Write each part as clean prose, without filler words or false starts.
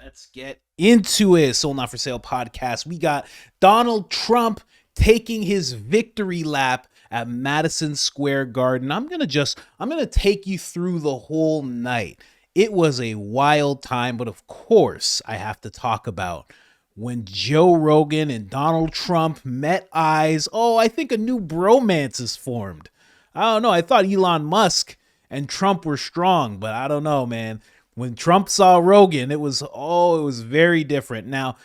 Let's get into it. Sold Not For Sale podcast. We got Donald Trump taking his victory lap at Madison Square Garden. I'm going to take you through the whole night. It was a wild time, but of course, I have to talk about when Joe Rogan and Donald Trump met eyes. Oh, I think a new bromance is formed. I don't know. I thought Elon Musk and Trump were strong, but I don't know, man. When Trump saw Rogan, it was very different. Now,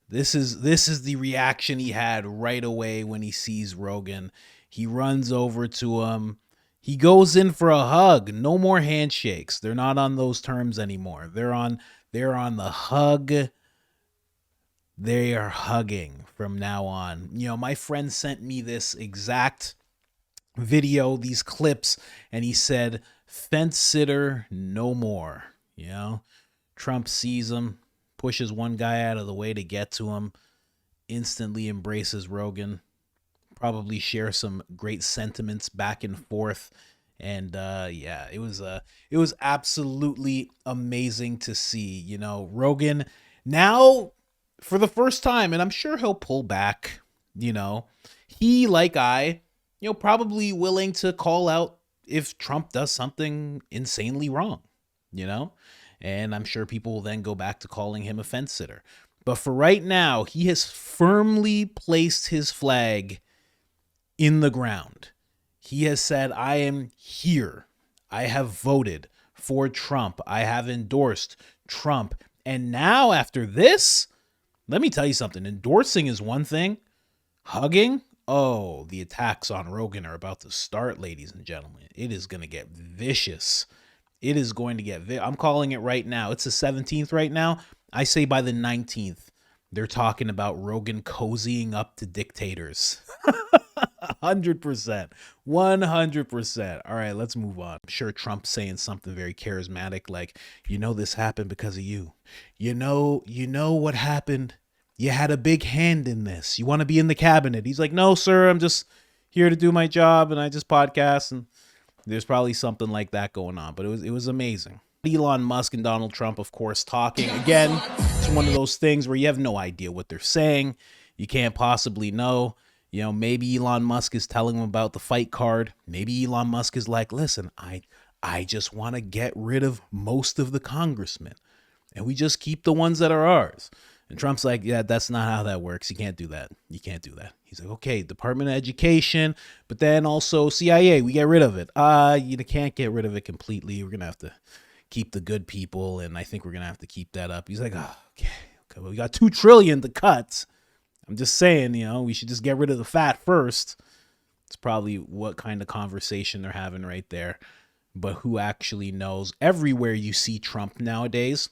this is the reaction he had right away when he sees Rogan. He runs over to him. He goes in for a hug. No more handshakes. They're not on those terms anymore. They're on the hug. They are hugging from now on. You know, my friend sent me this exact video, these clips, and he said, "Fence sitter, no more." You know, Trump sees him, pushes one guy out of the way to get to him, instantly embraces Rogan, probably share some great sentiments back and forth. And it was absolutely amazing to see. You know, Rogan now for the first time, and I'm sure he'll pull back. You know, he, like I, probably willing to call out if Trump does something insanely wrong. You know, and I'm sure people will then go back to calling him a fence sitter. But for right now, he has firmly placed his flag in the ground. He has said, I am here. I have voted for Trump. I have endorsed Trump. And now after this, let me tell you something. Endorsing is one thing. Hugging, oh, the attacks on Rogan are about to start, ladies and gentlemen. It is going to get vicious. It is going to get, I'm calling it right now. It's the 17th right now. I say by the 19th, they're talking about Rogan cozying up to dictators. 100%. 100%. All right, let's move on. I'm sure Trump's saying something very charismatic like, this happened because of you. You know what happened? You had a big hand in this. You want to be in the cabinet. He's like, no, sir, I'm just here to do my job and I just podcast, and there's probably something like that going on, but it was amazing. Elon Musk and Donald Trump, of course, talking. Again, it's one of those things where you have no idea what they're saying. You can't possibly know. Maybe Elon Musk is telling him about the fight card. Maybe Elon Musk is like, listen, I just want to get rid of most of the congressmen, and we just keep the ones that are ours. And Trump's like, yeah, that's not how that works. You can't do that. You can't do that. He's like, okay, Department of Education, but then also CIA, we get rid of it. You can't get rid of it completely. We're going to have to keep the good people, and I think we're going to have to keep that up. He's like, oh, okay, well, we got $2 trillion to cut. I'm just saying, we should just get rid of the fat first. It's probably what kind of conversation they're having right there. But who actually knows? Everywhere you see Trump nowadays,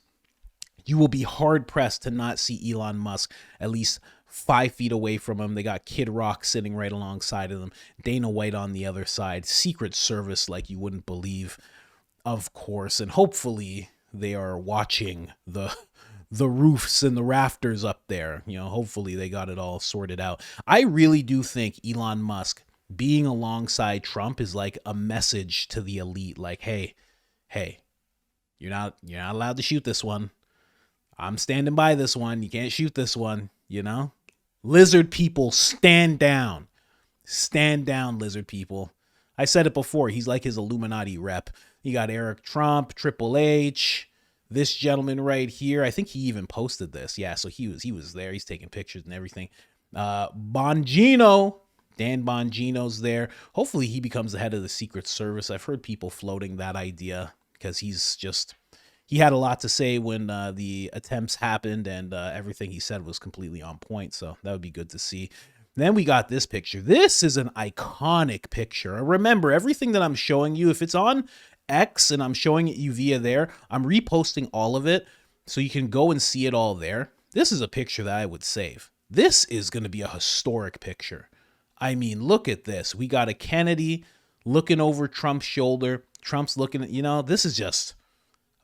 you will be hard-pressed to not see Elon Musk at least 5 feet away from him. They got Kid Rock sitting right alongside of them. Dana White on the other side. Secret Service like you wouldn't believe, of course. And hopefully they are watching the roofs and the rafters up there. Hopefully they got it all sorted out. I really do think Elon Musk being alongside Trump is like a message to the elite. Like, hey, you're not allowed to shoot this one. I'm standing by this one. You can't shoot this one, Lizard people, stand down. Stand down, lizard people. I said it before. He's like his Illuminati rep. You got Eric Trump, Triple H, this gentleman right here. I think he even posted this. Yeah, so he was there. He's taking pictures and everything. Bongino, Dan Bongino's there. Hopefully he becomes the head of the Secret Service. I've heard people floating that idea because he had a lot to say when the attempts happened, and everything he said was completely on point. So that would be good to see. Then we got this picture. This is an iconic picture. Remember, everything that I'm showing you, if it's on X and I'm showing it you via there, I'm reposting all of it so you can go and see it all there. This is a picture that I would save. This is going to be a historic picture. I mean, look at this. We got a Kennedy looking over Trump's shoulder. Trump's looking at, this is just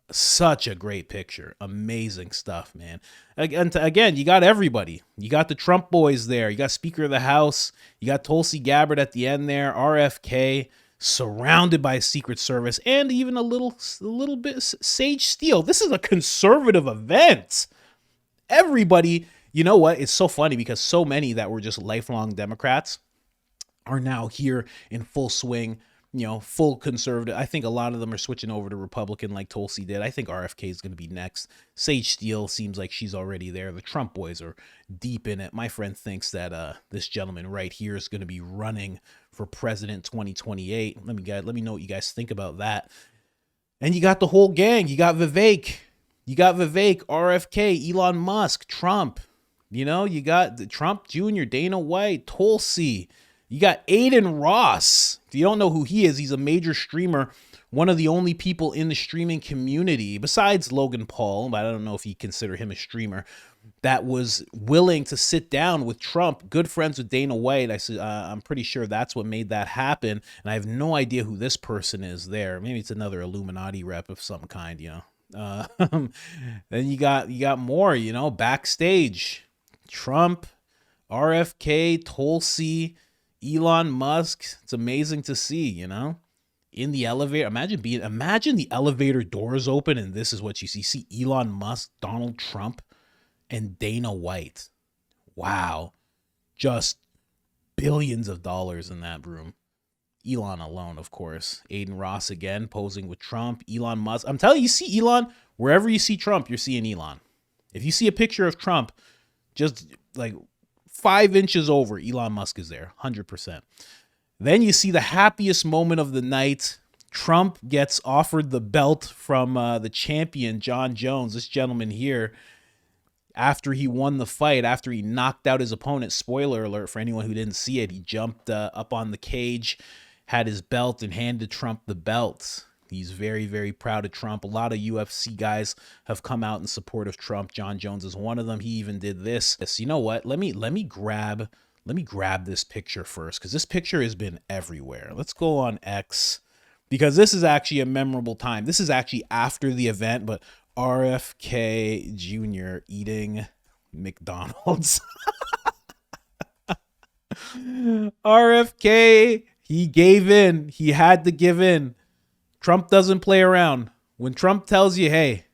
such a great picture. Amazing stuff, man. Again, you got everybody. You got the Trump boys there. You got Speaker of the House. You got Tulsi Gabbard at the end there. RFK. surrounded by Secret Service and even a little bit Sage Steele. This is a conservative event. Everybody, you know what? It's so funny because so many that were just lifelong Democrats are now here in full swing, full conservative. I think a lot of them are switching over to Republican like Tulsi did. I think RFK is going to be next. Sage Steele seems like she's already there. The Trump boys are deep in it. My friend thinks that this gentleman right here is going to be running for president 2028. Let me know what you guys think about that. And you got the whole gang. You got Vivek. RFK, Elon Musk, Trump. You got the Trump Jr., Dana White, Tulsi. You got Aiden Ross. If you don't know who he is, he's a major streamer, one of the only people in the streaming community, besides Logan Paul, but I don't know if you consider him a streamer, that was willing to sit down with Trump, good friends with Dana White. I'm pretty sure that's what made that happen, and I have no idea who this person is there. Maybe it's another Illuminati rep of some kind, Then you got more, backstage. Trump, RFK, Tulsi, Elon Musk. It's amazing to see, in the elevator. Imagine the elevator doors open and this is what you see. See Elon Musk, Donald Trump, and Dana White. Wow. Just billions of dollars in that room. Elon alone, of course. Aiden Ross again posing with Trump. Elon Musk. I'm telling you, you see Elon, wherever you see Trump, you're seeing Elon. If you see a picture of Trump, just like 5 inches over, Elon Musk is there, 100%. Then you see the happiest moment of the night. Trump gets offered the belt from the champion, Jon Jones, this gentleman here, after he won the fight, after he knocked out his opponent. Spoiler alert for anyone who didn't see it. He jumped up on the cage, had his belt, and handed Trump the belt. He's very, very proud of Trump. A lot of UFC guys have come out in support of Trump. Jon Jones is one of them. He even did this. You know what? Let me grab this picture first, because this picture has been everywhere. Let's go on X, because this is actually a memorable time. This is actually after the event, but RFK Jr. eating McDonald's. RFK, he gave in. He had to give in. Trump doesn't play around. When Trump tells you, hey,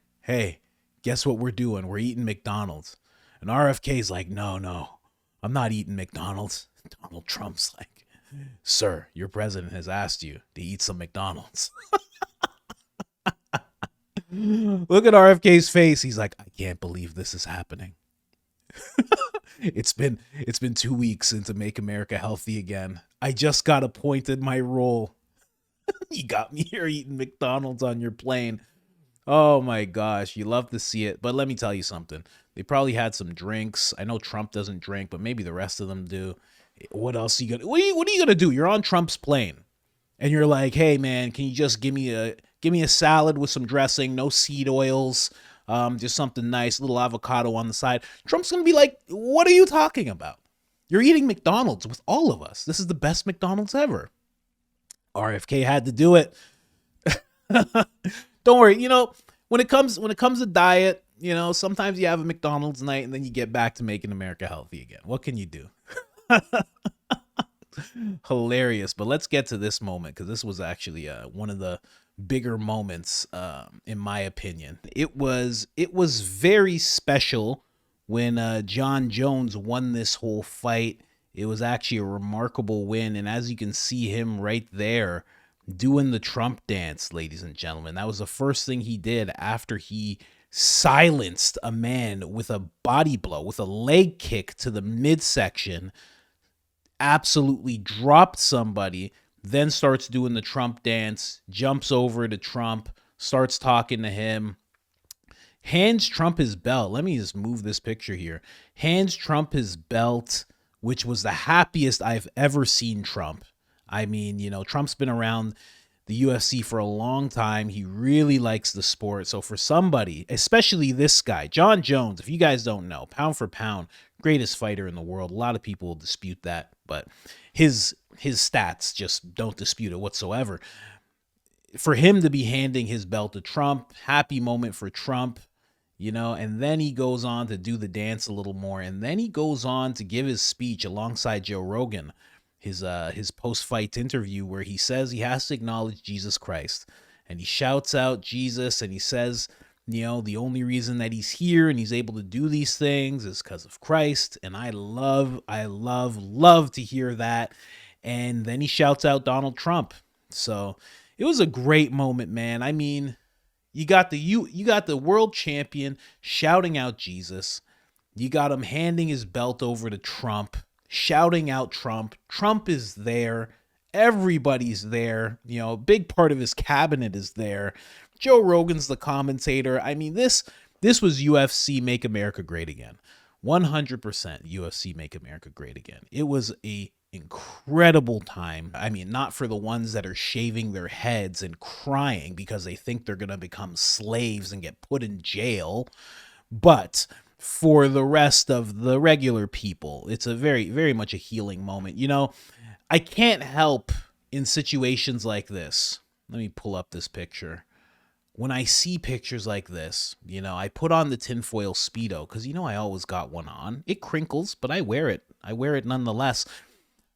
guess what we're doing? We're eating McDonald's. And RFK's like, no, I'm not eating McDonald's. Donald Trump's like, sir, your president has asked you to eat some McDonald's. Look at RFK's face. He's like, I can't believe this is happening. It's been 2 weeks since Make America Healthy Again. I just got appointed my role. You got me here eating McDonald's on your plane. Oh my gosh, you love to see it. But let me tell you something. They probably had some drinks. I know Trump doesn't drink, but maybe the rest of them do. What else are you gonna? What are you gonna do? You're on Trump's plane, and you're like, hey man, can you just give me a salad with some dressing, no seed oils, just something nice, a little avocado on the side. Trump's gonna be like, what are you talking about? You're eating McDonald's with all of us. This is the best McDonald's ever. RFK had to do it. Don't worry. When it comes to diet, sometimes you have a McDonald's night and then you get back to making America healthy again. What can you do? Hilarious. But let's get to this moment, because this was actually one of the bigger moments, in my opinion. It was very special when Jon Jones won this whole fight. It was actually a remarkable win. And as you can see him right there doing the Trump dance, ladies and gentlemen, that was the first thing he did after he silenced a man with a body blow, with a leg kick to the midsection, absolutely dropped somebody, then starts doing the Trump dance, jumps over to Trump, starts talking to him, hands Trump his belt. Let me just move this picture here. Hands Trump his belt, which was the happiest I've ever seen Trump. I mean, Trump's been around the UFC for a long time. He really likes the sport. So for somebody, especially this guy, Jon Jones, if you guys don't know, pound for pound, greatest fighter in the world. A lot of people will dispute that, but his stats just don't dispute it whatsoever. For him to be handing his belt to Trump, happy moment for Trump. And then he goes on to do the dance a little more. And then he goes on to give his speech alongside Joe Rogan, his post-fight interview where he says he has to acknowledge Jesus Christ, and he shouts out Jesus, and he says, the only reason that he's here and he's able to do these things is because of Christ. And I love to hear that. And then he shouts out Donald Trump. So it was a great moment, man. I mean, you got the world champion shouting out Jesus. You got him handing his belt over to Trump, shouting out Trump. Trump is there. Everybody's there. A big part of his cabinet is there. Joe Rogan's the commentator. I mean, this was UFC Make America Great Again. 100% UFC Make America Great Again. It was a incredible time. I mean, not for the ones that are shaving their heads and crying because they think they're going to become slaves and get put in jail, but for the rest of the regular people, it's a very, very much a healing moment. I can't help in situations like this. Let me pull up this picture. When I see pictures like this, I put on the tinfoil Speedo because, I always got one on. It crinkles, but I wear it. I wear it nonetheless.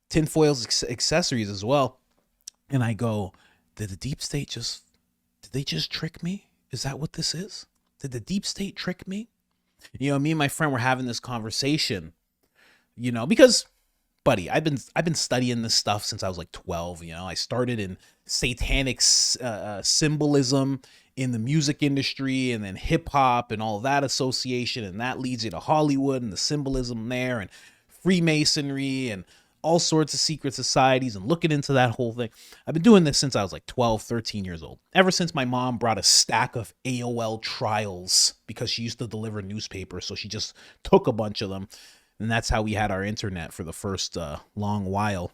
Tinfoil's accessories as well. And I go, did the deep state did they just trick me? Is that what this is? Did the deep state trick me? Me and my friend were having this conversation, because, buddy, I've been studying this stuff since I was like 12. I started in satanic symbolism in the music industry, and then hip hop and all that association, and that leads you to Hollywood and the symbolism there, and Freemasonry and all sorts of secret societies, and looking into that whole thing. I've been doing this since I was like 12, 13 years old. Ever since my mom brought a stack of AOL trials because she used to deliver newspapers, so she just took a bunch of them. And that's how we had our internet for the first long while.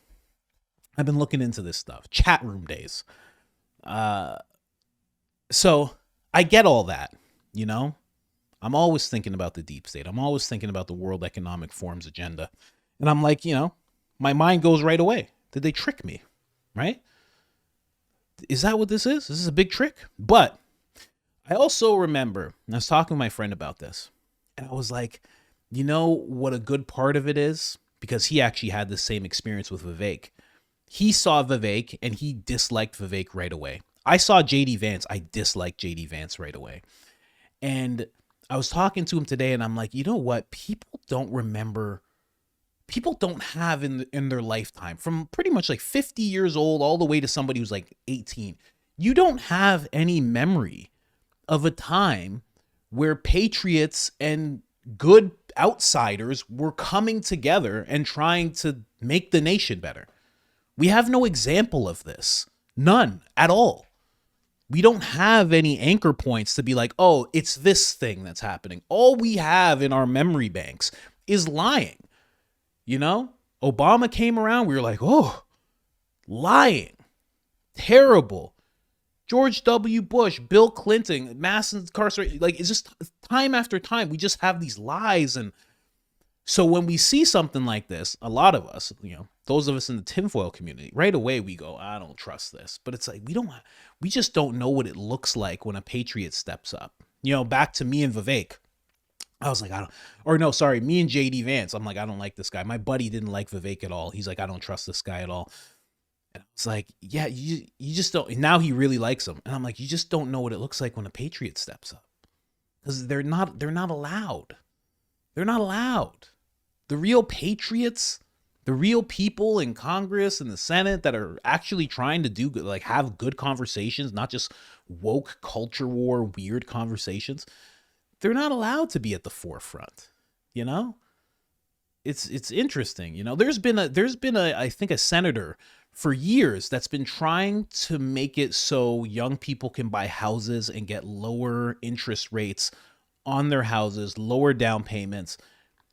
I've been looking into this stuff. Chat room days. So I get all that, I'm always thinking about the deep state. I'm always thinking about the World Economic Forum's agenda. And I'm like, my mind goes right away. Did they trick me? Right? Is that what this is? This is a big trick? But I also remember, and I was talking to my friend about this, and I was like, what a good part of it is? Because he actually had the same experience with Vivek. He saw Vivek and he disliked Vivek right away. I saw JD Vance. I disliked JD Vance right away. And I was talking to him today, and I'm like, you know what? People don't have in their lifetime, from pretty much like 50 years old all the way to somebody who's like 18. You don't have any memory of a time where patriots and good outsiders were coming together and trying to make the nation better. We have no example of this. None at all. We don't have any anchor points to be like, oh, it's this thing that's happening. All we have in our memory banks is lying. Obama came around. We were like, oh, lying. Terrible. George W. Bush, Bill Clinton, mass incarceration. Like, it's just time after time. We just have these lies. And so when we see something like this, a lot of us, those of us in the tinfoil community, right away we go, I don't trust this. But it's like, we just don't know what it looks like when a patriot steps up. Back to me and Vivek. I was like, me and JD Vance. I'm like, I don't like this guy. My buddy didn't like Vivek at all. He's like, I don't trust this guy at all. And I was like, yeah, you just don't. Now he really likes him. And I'm like, you just don't know what it looks like when a patriot steps up. Because they're not allowed. They're not allowed. The real patriots, the real people in Congress and the Senate that are actually trying to do good, like have good conversations, not just woke culture war, weird conversations. They're not allowed to be at the forefront, It's interesting, There's been I think a senator for years that's been trying to make it so young people can buy houses and get lower interest rates on their houses, lower down payments,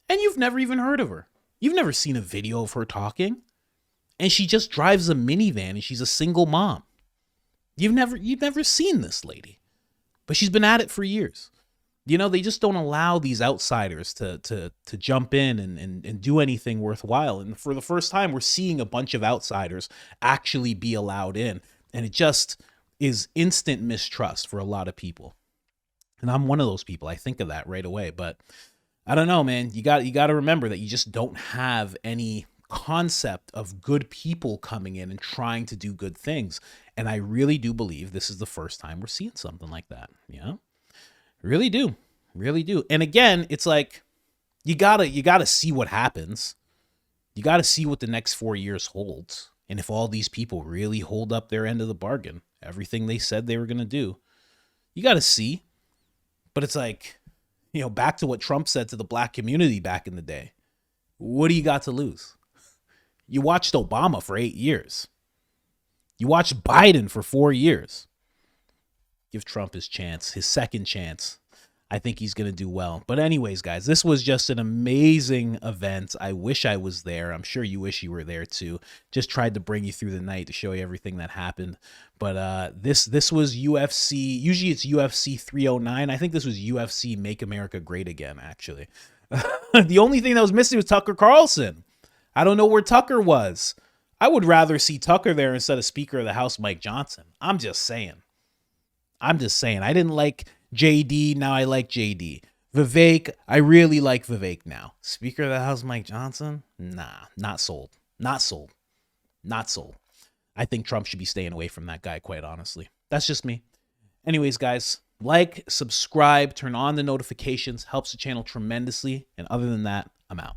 and you've never even heard of her. You've never seen a video of her talking, and she just drives a minivan and she's a single mom. You've never seen this lady, but she's been at it for years. They just don't allow these outsiders to jump in and do anything worthwhile. And for the first time, we're seeing a bunch of outsiders actually be allowed in. And it just is instant mistrust for a lot of people. And I'm one of those people. I think of that right away. But I don't know, man. You got to remember that you just don't have any concept of good people coming in and trying to do good things. And I really do believe this is the first time we're seeing something like that. Really do. Really do. And again, it's like, you gotta see what happens. You gotta see what the next 4 years holds. And if all these people really hold up their end of the bargain, everything they said they were going to do, you got to see. But it's like, back to what Trump said to the black community back in the day. What do you got to lose? You watched Obama for 8 years. You watched Biden for 4 years. Give Trump his chance, his second chance. I think he's going to do well. But anyways, guys, this was just an amazing event. I wish I was there. I'm sure you wish you were there too. Just tried to bring you through the night to show you everything that happened. But this was UFC. Usually it's UFC 309. I think this was UFC Make America Great Again, actually. The only thing that was missing was Tucker Carlson. I don't know where Tucker was. I would rather see Tucker there instead of Speaker of the House Mike Johnson. I'm just saying. I didn't like JD, now I like JD. Vivek, I really like Vivek now. Speaker of the House Mike Johnson? Nah, not sold. Not sold. Not sold. I think Trump should be staying away from that guy, quite honestly. That's just me. Anyways, guys, like, subscribe, turn on the notifications, helps the channel tremendously. And other than that, I'm out.